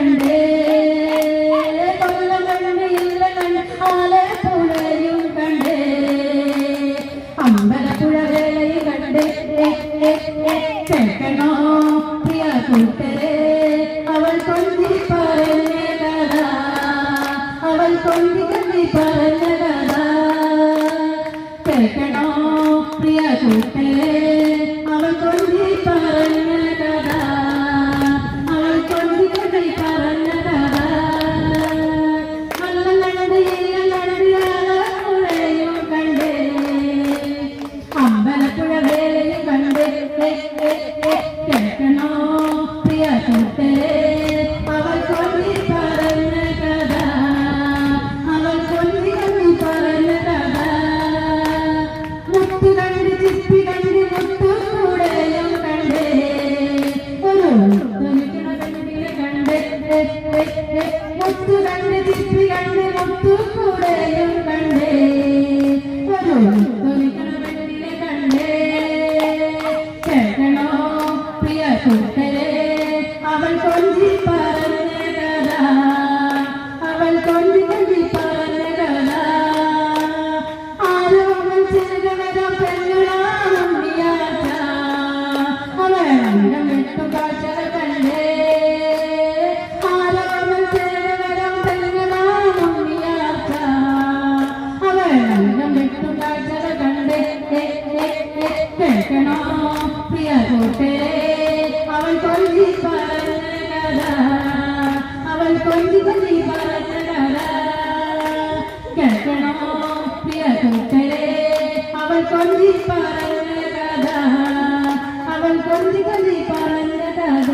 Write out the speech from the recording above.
കണ്ടേ കൊല്ലം കണ്ട് ഇല്ല കണ്ട് ആലപ്പുഴയും കണ്ടേ അമ്പലപ്പുഴ വേളയും കണ്ടേ കേൾക്കണോ പ്രിയ കൂട്ടരെ അവൾ കൊഞ്ചി പറഞ്ഞ കഥ അവൾ കൊഞ്ചി കണ്ടി പറഞ്ഞ കഥ കേൾക്കണോ പ്രിയ കൂട്ടരെ അവൾ കൊഞ്ചി പറഞ്ഞ കഥ അവൾ കൊഞ്ചി കണ്ടി പറഞ്ഞ കഥ നല്ല കണ്ട് ഇല്ല കണ്ട് ആലപ്പുഴയും കണ്ടേ അമ്പലപ്പുഴ വേലയും കണ്ടേ കേൾക്കണോ പ്രിയ കൂട്ടരെ അവൾ കൊഞ്ചി പറഞ്ഞ കഥ അവൾ കൊഞ്ചി കണ്ടി പറഞ്ഞ കഥ മുത്തു കണ്ട് ചിപ്പി കണ്ട് മുത്തുകൂടെയും കണ്ടേ ഒരു മുത്തുനിക്കണ കണ്ടിനെ കണ്ടേ മുത്തു കണ്ട് ചിപ്പി കണ്ട് മുത്തുകൂടെയും കണ്ടേ ഒരു മുത്തുനിക്കണ കണ്ടിനെ കണ്ടേ കേൾക്കണോ പ്രിയ കൂട്ടരെ അവൾ കൊഞ്ചി പറഞ്ഞ കഥ അവൾ കൊഞ്ചി കണ്ടി പറഞ്ഞ കഥ ആരോ അവൾ ചെറുകവരം പെണ്ണുളാമിയാച്ച അവൾ അംഗം വിട്ടു കാഴ്ചകൾ കണ്ടേ ആരോ അവൾ ചെറുകവരം പെണ്ണുളാമിയാച്ച അവൾ അംഗം വിട്ടു കാഴ്ചകൾ കണ്ടേ കേൾക്കണോ പ്രിയ കൂട്ടരെ അവൾ കൊഞ്ചി പറഞ്ഞ കഥ അവൾ കൊഞ്ചി കൊഞ്ചി പറഞ്ഞ കഥ കേൾക്കണോ പ്രിയ കൂട്ടരെ അവൾ കൊഞ്ചി പറഞ്ഞ കഥ അവൾ കൊഞ്ചി കൊഞ്ചി പറഞ്ഞ കഥ